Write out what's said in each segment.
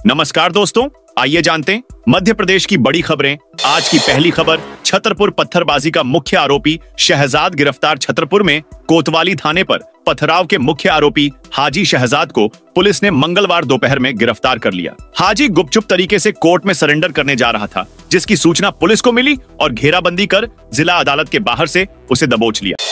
नमस्कार दोस्तों, आइए जानते हैं मध्य प्रदेश की बड़ी खबरें। आज की पहली खबर, छतरपुर पत्थरबाजी का मुख्य आरोपी शहजाद गिरफ्तार। छतरपुर में कोतवाली थाने पर पथराव के मुख्य आरोपी हाजी शहजाद को पुलिस ने मंगलवार दोपहर में गिरफ्तार कर लिया। हाजी गुपचुप तरीके से कोर्ट में सरेंडर करने जा रहा था, जिसकी सूचना पुलिस को मिली और घेराबंदी कर जिला अदालत के बाहर से उसे दबोच लिया।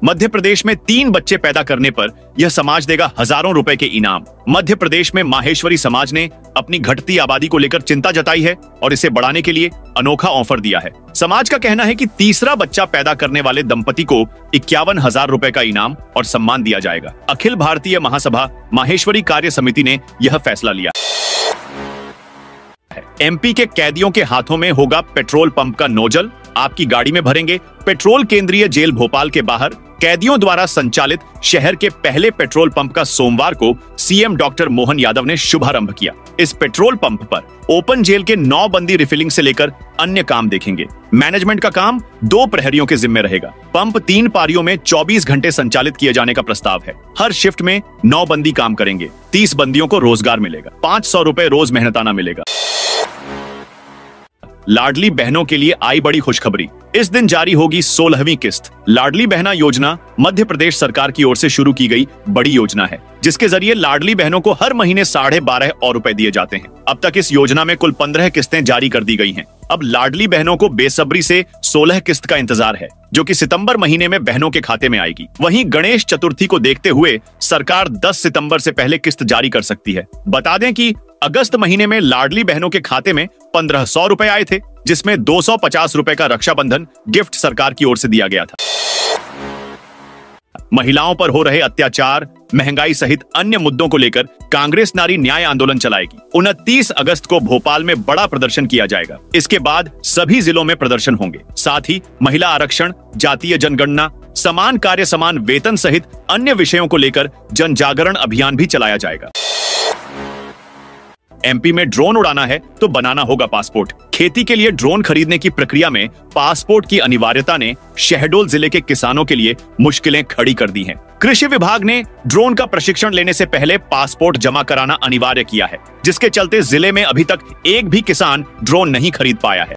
मध्य प्रदेश में 3 बच्चे पैदा करने पर यह समाज देगा हजारों रुपए के इनाम। मध्य प्रदेश में माहेश्वरी समाज ने अपनी घटती आबादी को लेकर चिंता जताई है और इसे बढ़ाने के लिए अनोखा ऑफर दिया है। समाज का कहना है कि तीसरा बच्चा पैदा करने वाले दंपति को 51,000 रुपए का इनाम और सम्मान दिया जाएगा। अखिल भारतीय महासभा माहेश्वरी कार्य समिति ने यह फैसला लिया। एमपी के कैदियों के हाथों में होगा पेट्रोल पंप का नोजल, आपकी गाड़ी में भरेंगे पेट्रोल। केंद्रीय जेल भोपाल के बाहर कैदियों द्वारा संचालित शहर के पहले पेट्रोल पंप का सोमवार को सीएम डॉक्टर मोहन यादव ने शुभारंभ किया। इस पेट्रोल पंप पर ओपन जेल के 9 बंदी रिफिलिंग से लेकर अन्य काम देखेंगे। मैनेजमेंट का काम 2 प्रहरियों के जिम्मे रहेगा। पंप 3 पारियों में 24 घंटे संचालित किए जाने का प्रस्ताव है। हर शिफ्ट में 9 बंदी काम करेंगे। 30 बंदियों को रोजगार मिलेगा। 500 रुपए रोज मेहनताना मिलेगा। लाडली बहनों के लिए आई बड़ी खुशखबरी, इस दिन जारी होगी 16वीं किस्त। लाडली बहना योजना मध्य प्रदेश सरकार की ओर से शुरू की गई बड़ी योजना है, जिसके जरिए लाडली बहनों को हर महीने 12.5 और रुपए दिए जाते हैं। अब तक इस योजना में कुल 15 किस्तें जारी कर दी गई हैं। अब लाडली बहनों को बेसब्री से 16 किस्त का इंतजार है, जो कि सितंबर महीने में बहनों के खाते में आएगी। वहीं गणेश चतुर्थी को देखते हुए सरकार 10 सितंबर से पहले किस्त जारी कर सकती है। बता दें कि अगस्त महीने में लाडली बहनों के खाते में 1500 रुपए आए थे, जिसमें 250 रुपए का रक्षाबंधन गिफ्ट सरकार की ओर से दिया गया था। महिलाओं पर हो रहे अत्याचार, महंगाई सहित अन्य मुद्दों को लेकर कांग्रेस नारी न्याय आंदोलन चलाएगी। 29 अगस्त को भोपाल में बड़ा प्रदर्शन किया जाएगा। इसके बाद सभी जिलों में प्रदर्शन होंगे। साथ ही महिला आरक्षण, जातीय जनगणना, समान कार्य समान वेतन सहित अन्य विषयों को लेकर जन जागरण अभियान भी चलाया जाएगा। एमपी में ड्रोन उड़ाना है तो बनाना होगा पासपोर्ट। खेती के लिए ड्रोन खरीदने की प्रक्रिया में पासपोर्ट की अनिवार्यता ने शहडोल जिले के किसानों के लिए मुश्किलें खड़ी कर दी हैं। कृषि विभाग ने ड्रोन का प्रशिक्षण लेने से पहले पासपोर्ट जमा कराना अनिवार्य किया है, जिसके चलते जिले में अभी तक एक भी किसान ड्रोन नहीं खरीद पाया है।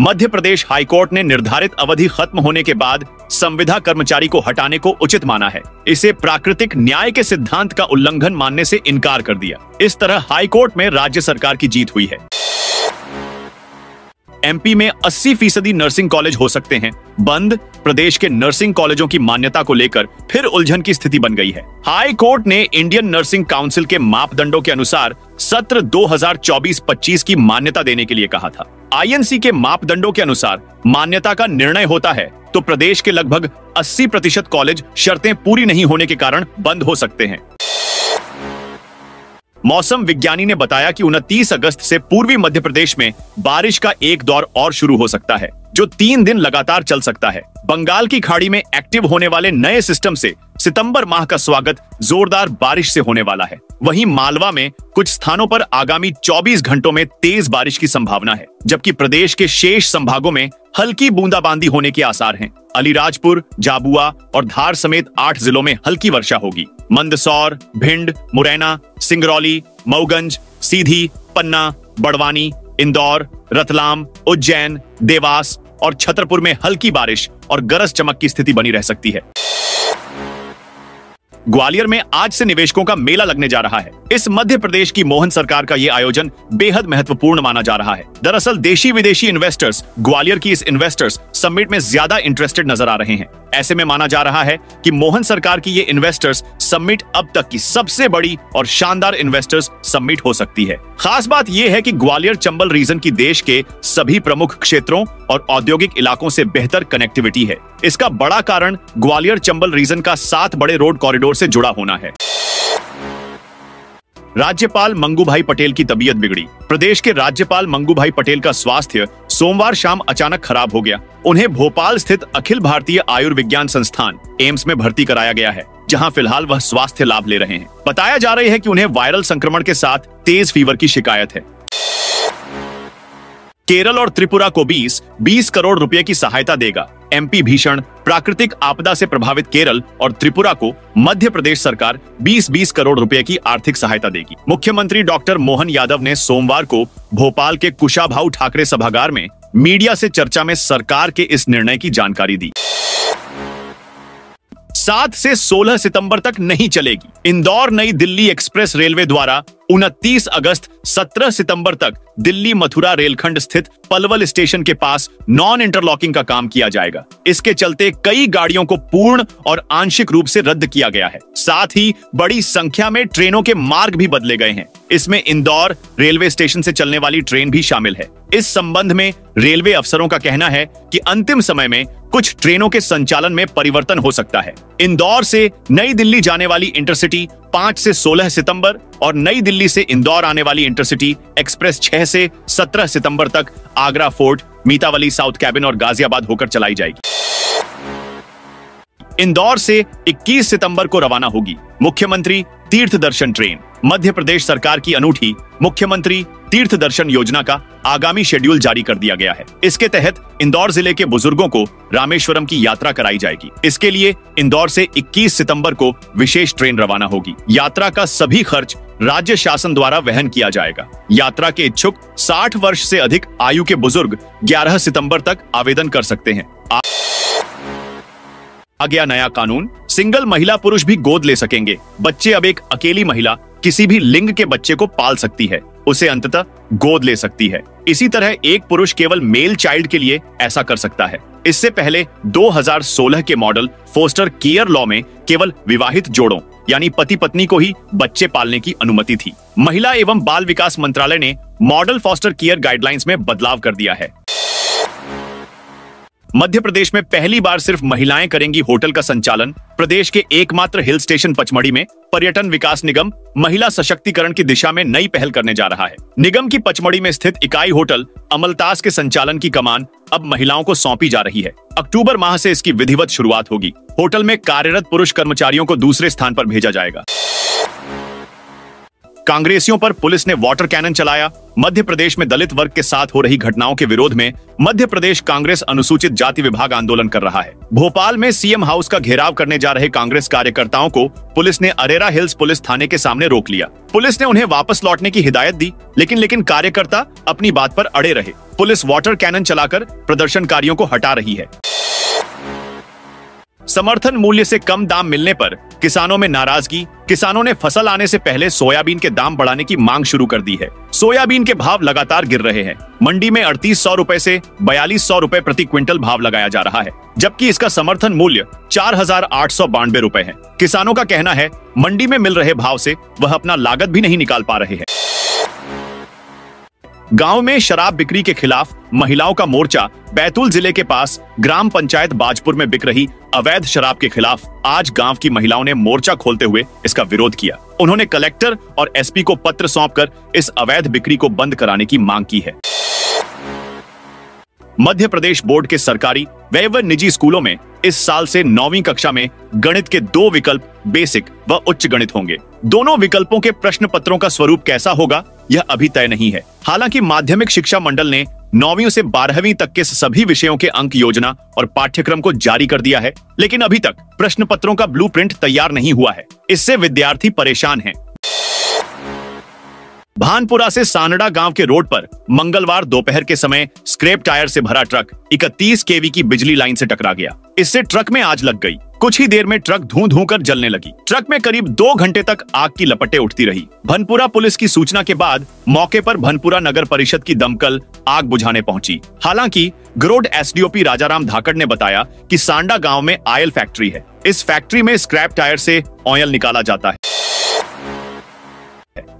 मध्य प्रदेश हाईकोर्ट ने निर्धारित अवधि खत्म होने के बाद संविदा कर्मचारी को हटाने को उचित माना है। इसे प्राकृतिक न्याय के सिद्धांत का उल्लंघन मानने से इनकार कर दिया। इस तरह हाईकोर्ट में राज्य सरकार की जीत हुई है। एमपी में 80% नर्सिंग कॉलेज हो सकते हैं बंद। प्रदेश के नर्सिंग कॉलेजों की मान्यता को लेकर फिर उलझन की स्थिति बन गई है। हाई कोर्ट ने इंडियन नर्सिंग काउंसिल के मापदंडों के अनुसार सत्र 2024-25 की मान्यता देने के लिए कहा था। आईएनसी के मापदंडों के अनुसार मान्यता का निर्णय होता है तो प्रदेश के लगभग 80% कॉलेज शर्तें पूरी नहीं होने के कारण बंद हो सकते हैं। मौसम विज्ञानी ने बताया कि 29 अगस्त से पूर्वी मध्य प्रदेश में बारिश का एक दौर और शुरू हो सकता है, जो 3 दिन लगातार चल सकता है। बंगाल की खाड़ी में एक्टिव होने वाले नए सिस्टम से सितंबर माह का स्वागत जोरदार बारिश से होने वाला है। वहीं मालवा में कुछ स्थानों पर आगामी 24 घंटों में तेज बारिश की संभावना है, जबकि प्रदेश के शेष संभागों में हल्की बूंदाबांदी होने के आसार हैं। अलीराजपुर, झाबुआ और धार समेत 8 जिलों में हल्की वर्षा होगी। मंदसौर, भिंड, मुरैना, सिंगरौली, मऊगंज, सीधी, पन्ना, बड़वानी, इंदौर, रतलाम, उज्जैन, देवास और छतरपुर में हल्की बारिश और गरज चमक की स्थिति बनी रह सकती है। ग्वालियर में आज से निवेशकों का मेला लगने जा रहा है। इस मध्य प्रदेश की मोहन सरकार का ये आयोजन बेहद महत्वपूर्ण माना जा रहा है। दरअसल देशी विदेशी इन्वेस्टर्स ग्वालियर की इस इन्वेस्टर्स समिट में ज्यादा इंटरेस्टेड नजर आ रहे हैं। ऐसे में माना जा रहा है कि मोहन सरकार की ये इन्वेस्टर्स समिट अब तक की सबसे बड़ी और शानदार इन्वेस्टर्स समिट हो सकती है। खास बात यह है कि ग्वालियर चंबल रीजन की देश के सभी प्रमुख क्षेत्रों और औद्योगिक इलाकों से बेहतर कनेक्टिविटी है। इसका बड़ा कारण ग्वालियर चंबल रीजन का 7 बड़े रोड कॉरिडोर से जुड़ा होना है। राज्यपाल मंगूभाई पटेल की तबीयत बिगड़ी। प्रदेश के राज्यपाल मंगूभाई पटेल का स्वास्थ्य सोमवार शाम अचानक खराब हो गया। उन्हें भोपाल स्थित अखिल भारतीय आयुर्विज्ञान संस्थान एम्स में भर्ती कराया गया है, जहां फिलहाल वह स्वास्थ्य लाभ ले रहे हैं। बताया जा रहा है कि उन्हें वायरल संक्रमण के साथ तेज फीवर की शिकायत है। केरल और त्रिपुरा को 20 करोड़ रुपए की सहायता देगा एमपी भीषण प्राकृतिक आपदा से प्रभावित केरल और त्रिपुरा को मध्य प्रदेश सरकार 20-20 करोड़ रुपए की आर्थिक सहायता देगी। मुख्यमंत्री डॉक्टर मोहन यादव ने सोमवार को भोपाल के कुशाभाऊ ठाकरे सभागार में मीडिया से चर्चा में सरकार के इस निर्णय की जानकारी दी। 7 से 16 सितंबर तक नहीं चलेगी। इंदौर नई दिल्ली एक्सप्रेस रेलवे द्वारा 29 अगस्त 17 सितंबर तक दिल्ली मथुरा रेलखंड स्थित पलवल स्टेशन के पास नॉन इंटरलॉकिंग का काम किया जाएगा। इसके चलते कई गाड़ियों को पूर्ण और आंशिक रूप से रद्द किया गया है। साथ ही बड़ी संख्या में ट्रेनों के मार्ग भी बदले गए हैं। इसमें इंदौर रेलवे स्टेशन से चलने वाली ट्रेन भी शामिल है। इस संबंध में रेलवे अफसरों का कहना है कि अंतिम समय में कुछ ट्रेनों के संचालन में परिवर्तन हो सकता है। इंदौर से नई दिल्ली जाने वाली इंटरसिटी 5 से 16 सितंबर और नई दिल्ली से इंदौर आने वाली इंटरसिटी एक्सप्रेस 6 से 17 सितंबर तक आगरा फोर्ट, मीतावली साउथ कैबिन और गाजियाबाद होकर चलाई जाएगी। इंदौर से 21 सितंबर को रवाना होगी मुख्यमंत्री तीर्थ दर्शन ट्रेन। मध्य प्रदेश सरकार की अनूठी मुख्यमंत्री तीर्थ दर्शन योजना का आगामी शेड्यूल जारी कर दिया गया है। इसके तहत इंदौर जिले के बुजुर्गों को रामेश्वरम की यात्रा कराई जाएगी। इसके लिए इंदौर से 21 सितंबर को विशेष ट्रेन रवाना होगी। यात्रा का सभी खर्च राज्य शासन द्वारा वहन किया जाएगा। यात्रा के इच्छुक 60 वर्ष से अधिक आयु के बुजुर्ग 11 सितंबर तक आवेदन कर सकते हैं। आ गया नया कानून, सिंगल महिला पुरुष भी गोद ले सकेंगे। बच्चे अब एक अकेली महिला किसी भी लिंग के बच्चे को पाल सकती है, उसे अंततः गोद ले सकती है। इसी तरह एक पुरुष केवल मेल चाइल्ड के लिए ऐसा कर सकता है। इससे पहले 2016 के मॉडल फोस्टर केयर लॉ में केवल विवाहित जोड़ों यानी पति पत्नी को ही बच्चे पालने की अनुमति थी। महिला एवं बाल विकास मंत्रालय ने मॉडल फोस्टर केयर गाइडलाइंस में बदलाव कर दिया है। मध्य प्रदेश में पहली बार सिर्फ महिलाएं करेंगी होटल का संचालन। प्रदेश के एकमात्र हिल स्टेशन पचमढ़ी में पर्यटन विकास निगम महिला सशक्तिकरण की दिशा में नई पहल करने जा रहा है। निगम की पचमढ़ी में स्थित इकाई होटल अमलतास के संचालन की कमान अब महिलाओं को सौंपी जा रही है। अक्टूबर माह से इसकी विधिवत शुरुआत होगी। होटल में कार्यरत पुरुष कर्मचारियों को दूसरे स्थान पर भेजा जाएगा। कांग्रेसियों पर पुलिस ने वाटर कैनन चलाया। मध्य प्रदेश में दलित वर्ग के साथ हो रही घटनाओं के विरोध में मध्य प्रदेश कांग्रेस अनुसूचित जाति विभाग आंदोलन कर रहा है। भोपाल में सीएम हाउस का घेराव करने जा रहे कांग्रेस कार्यकर्ताओं को पुलिस ने अरेरा हिल्स पुलिस थाने के सामने रोक लिया। पुलिस ने उन्हें वापस लौटने की हिदायत दी, लेकिन कार्यकर्ता अपनी बात पर अड़े रहे। पुलिस वाटर कैनन चलाकर प्रदर्शनकारियों को हटा रही है। समर्थन मूल्य से कम दाम मिलने पर किसानों में नाराजगी। किसानों ने फसल आने से पहले सोयाबीन के दाम बढ़ाने की मांग शुरू कर दी है। सोयाबीन के भाव लगातार गिर रहे हैं। मंडी में 3800 रुपए से 4200 रुपए प्रति क्विंटल भाव लगाया जा रहा है, जबकि इसका समर्थन मूल्य 4892 रुपए है। किसानों का कहना है मंडी में मिल रहे भाव से वह अपना लागत भी नहीं निकाल पा रहे हैं। गांव में शराब बिक्री के खिलाफ महिलाओं का मोर्चा। बैतूल जिले के पास ग्राम पंचायत बाजपुर में बिक रही अवैध शराब के खिलाफ आज गांव की महिलाओं ने मोर्चा खोलते हुए इसका विरोध किया। उन्होंने कलेक्टर और एसपी को पत्र सौंपकर इस अवैध बिक्री को बंद कराने की मांग की है। मध्य प्रदेश बोर्ड के सरकारी व निजी स्कूलों में इस साल से 9वीं कक्षा में गणित के 2 विकल्प बेसिक व उच्च गणित होंगे। दोनों विकल्पों के प्रश्न पत्रों का स्वरूप कैसा होगा यह अभी तय नहीं है। हालांकि माध्यमिक शिक्षा मंडल ने 9वीं से 12वीं तक के सभी विषयों के अंक योजना और पाठ्यक्रम को जारी कर दिया है, लेकिन अभी तक प्रश्न पत्रों का ब्लूप्रिंट तैयार नहीं हुआ है। इससे विद्यार्थी परेशान हैं। भानपुरा से सानडा गांव के रोड पर मंगलवार दोपहर के समय स्क्रैप टायर से भरा ट्रक 31 केवी की बिजली लाइन से टकरा गया। इससे ट्रक में आग लग गई। कुछ ही देर में ट्रक धूं कर जलने लगी। ट्रक में करीब 2 घंटे तक आग की लपटें उठती रही। भनपुरा पुलिस की सूचना के बाद मौके पर भनपुरा नगर परिषद की दमकल आग बुझाने पहुंची। हालांकि गरोड एसडीओपी राजाराम धाकड़ ने बताया कि सांडा गांव में ऑयल फैक्ट्री है। इस फैक्ट्री में स्क्रैप टायर से ऑयल निकाला जाता है।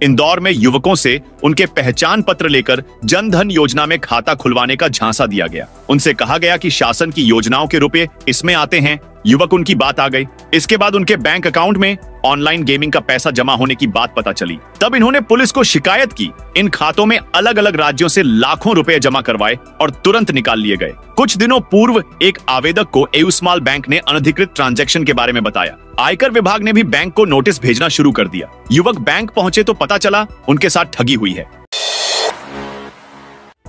इंदौर में युवकों से उनके पहचान पत्र लेकर जन धन योजना में खाता खुलवाने का झांसा दिया गया। उनसे कहा गया कि शासन की योजनाओं के रुपए इसमें आते हैं। युवक उनकी बात आ गई। इसके बाद उनके बैंक अकाउंट में ऑनलाइन गेमिंग का पैसा जमा होने की बात पता चली। तब इन्होंने पुलिस को शिकायत की। इन खातों में अलग अलग राज्यों से लाखों रुपए जमा करवाए और तुरंत निकाल लिए गए। कुछ दिनों पूर्व एक आवेदक को एयूस्मॉल बैंक ने अनधिकृत ट्रांजैक्शन के बारे में बताया। आयकर विभाग ने भी बैंक को नोटिस भेजना शुरू कर दिया। युवक बैंक पहुंचे तो पता चला उनके साथ ठगी हुई है।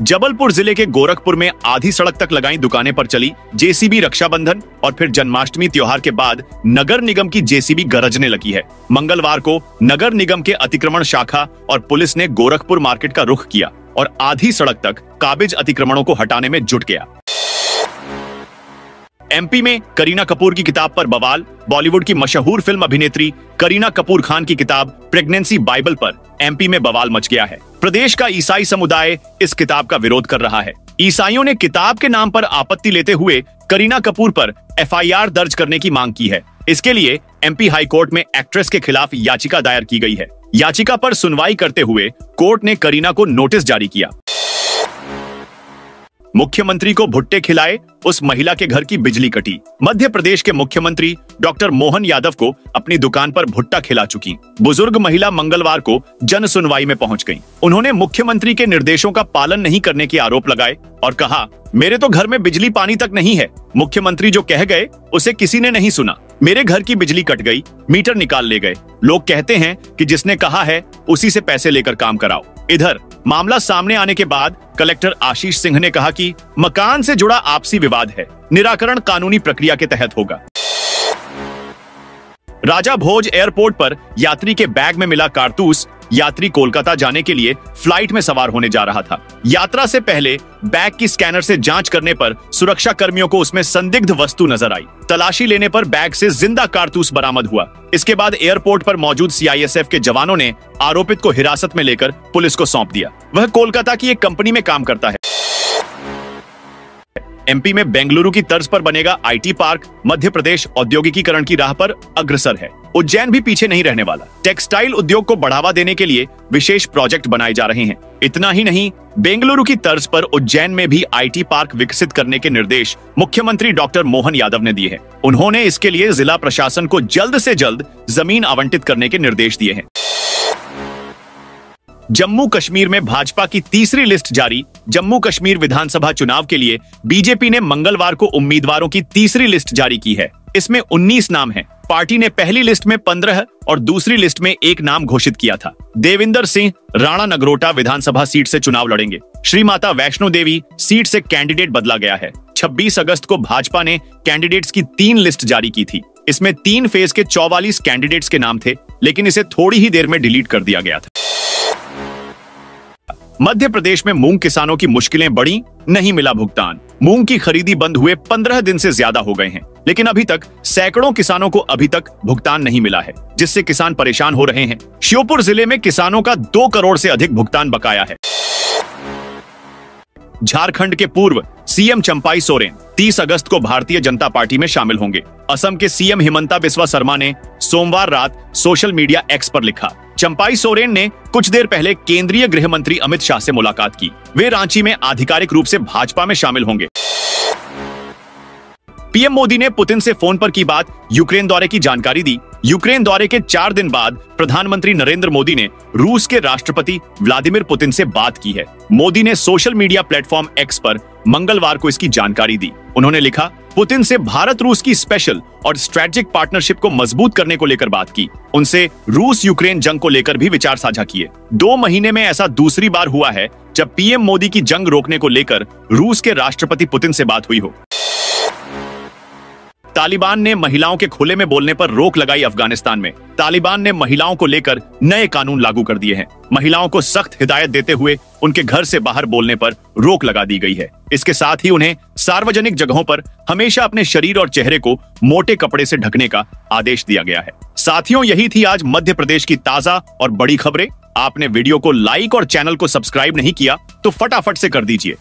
जबलपुर जिले के गोरखपुर में आधी सड़क तक लगाई दुकानें पर चली जेसीबी रक्षाबंधन और फिर जन्माष्टमी त्योहार के बाद नगर निगम की जेसीबी गरजने लगी है। मंगलवार को नगर निगम के अतिक्रमण शाखा और पुलिस ने गोरखपुर मार्केट का रुख किया और आधी सड़क तक काबिज अतिक्रमणों को हटाने में जुट गया। एमपी में करीना कपूर की किताब पर बवाल। बॉलीवुड की मशहूर फिल्म अभिनेत्री करीना कपूर खान की किताब प्रेगनेंसी बाइबल पर एमपी में बवाल मच गया है। प्रदेश का ईसाई समुदाय इस किताब का विरोध कर रहा है। ईसाइयों ने किताब के नाम पर आपत्ति लेते हुए करीना कपूर पर एफआईआर दर्ज करने की मांग की है। इसके लिए एमपी हाई कोर्ट में एक्ट्रेस के खिलाफ याचिका दायर की गई है। याचिका पर सुनवाई करते हुए कोर्ट ने करीना को नोटिस जारी किया। मुख्यमंत्री को भुट्टे खिलाए, उस महिला के घर की बिजली कटी। मध्य प्रदेश के मुख्यमंत्री डॉक्टर मोहन यादव को अपनी दुकान पर भुट्टा खिला चुकी बुजुर्ग महिला मंगलवार को जन सुनवाई में पहुंच गईं। उन्होंने मुख्यमंत्री के निर्देशों का पालन नहीं करने के आरोप लगाए और कहा, मेरे तो घर में बिजली पानी तक नहीं है। मुख्यमंत्री जो कह गए उसे किसी ने नहीं सुना। मेरे घर की बिजली कट गई, मीटर निकाल ले गए। लोग कहते हैं कि जिसने कहा है उसी से पैसे लेकर काम कराओ। इधर मामला सामने आने के बाद कलेक्टर आशीष सिंह ने कहा कि मकान से जुड़ा आपसी विवाद है, निराकरण कानूनी प्रक्रिया के तहत होगा। राजा भोज एयरपोर्ट पर यात्री के बैग में मिला कारतूस। यात्री कोलकाता जाने के लिए फ्लाइट में सवार होने जा रहा था। यात्रा से पहले बैग की स्कैनर से जांच करने पर सुरक्षा कर्मियों को उसमें संदिग्ध वस्तु नजर आई। तलाशी लेने पर बैग से जिंदा कारतूस बरामद हुआ। इसके बाद एयरपोर्ट पर मौजूद सीआईएसएफ के जवानों ने आरोपित को हिरासत में लेकर पुलिस को सौंप दिया। वह कोलकाता की एक कंपनी में काम करता है। एमपी में बेंगलुरु की तर्ज पर बनेगा आईटी पार्क। मध्य प्रदेश औद्योगिकीकरण की राह पर अग्रसर है। उज्जैन भी पीछे नहीं रहने वाला। टेक्सटाइल उद्योग को बढ़ावा देने के लिए विशेष प्रोजेक्ट बनाए जा रहे हैं। इतना ही नहीं, बेंगलुरु की तर्ज पर उज्जैन में भी आईटी पार्क विकसित करने के निर्देश मुख्यमंत्री डॉक्टर मोहन यादव ने दिए हैं। उन्होंने इसके लिए जिला प्रशासन को जल्द से जल्द जमीन आवंटित करने के निर्देश दिए हैं। जम्मू कश्मीर में भाजपा की तीसरी लिस्ट जारी। जम्मू कश्मीर विधानसभा चुनाव के लिए बीजेपी ने मंगलवार को उम्मीदवारों की तीसरी लिस्ट जारी की है। इसमें 19 नाम हैं। पार्टी ने पहली लिस्ट में 15 और दूसरी लिस्ट में 1 नाम घोषित किया था। देविंदर सिंह राणा नगरोटा विधानसभा सीट से चुनाव लड़ेंगे। श्री माता वैष्णो देवी सीट से कैंडिडेट बदला गया है। 26 अगस्त को भाजपा ने कैंडिडेट्स की 3 लिस्ट जारी की थी। इसमें 3 फेज के 44 कैंडिडेट्स के नाम थे, लेकिन इसे थोड़ी ही देर में डिलीट कर दिया गया था। मध्य प्रदेश में मूंग किसानों की मुश्किलें बढ़ी, नहीं मिला भुगतान। मूंग की खरीदी बंद हुए 15 दिन से ज्यादा हो गए हैं, लेकिन अभी तक सैकड़ों किसानों को अभी तक भुगतान नहीं मिला है, जिससे किसान परेशान हो रहे हैं। श्योपुर जिले में किसानों का 2 करोड़ से अधिक भुगतान बकाया है। झारखंड के पूर्व सीएम चंपाई सोरेन 30 अगस्त को भारतीय जनता पार्टी में शामिल होंगे। असम के सीएम हिमंता बिस्वा शर्मा ने सोमवार रात सोशल मीडिया एक्स पर लिखा, चंपाई सोरेन ने कुछ देर पहले केंद्रीय गृह मंत्री अमित शाह से मुलाकात की। वे रांची में आधिकारिक रूप से भाजपा में शामिल होंगे। पीएम मोदी ने पुतिन से फोन पर की बात, यूक्रेन दौरे की जानकारी दी। यूक्रेन दौरे के 4 दिन बाद प्रधानमंत्री नरेंद्र मोदी ने रूस के राष्ट्रपति व्लादिमीर पुतिन से बात की है। मोदी ने सोशल मीडिया प्लेटफॉर्म एक्स पर मंगलवार को इसकी जानकारी दी। उन्होंने लिखा, पुतिन से भारत रूस की स्पेशल और स्ट्रेटेजिक पार्टनरशिप को मजबूत करने को लेकर बात की। उनसे रूस यूक्रेन जंग को लेकर भी विचार साझा किए। 2 महीने में ऐसा दूसरी बार हुआ है जब पीएम मोदी की जंग रोकने को लेकर रूस के राष्ट्रपति पुतिन से बात हुई हो। तालिबान ने महिलाओं के खुले में बोलने पर रोक लगाई। अफगानिस्तान में तालिबान ने महिलाओं को लेकर नए कानून लागू कर दिए हैं। महिलाओं को सख्त हिदायत देते हुए उनके घर से बाहर बोलने पर रोक लगा दी गई है। इसके साथ ही उन्हें सार्वजनिक जगहों पर हमेशा अपने शरीर और चेहरे को मोटे कपड़े से ढकने का आदेश दिया गया है। साथियों, यही थी आज मध्य प्रदेश की ताजा और बड़ी खबरें। आपने वीडियो को लाइक और चैनल को सब्सक्राइब नहीं किया तो फटाफट से कर दीजिए।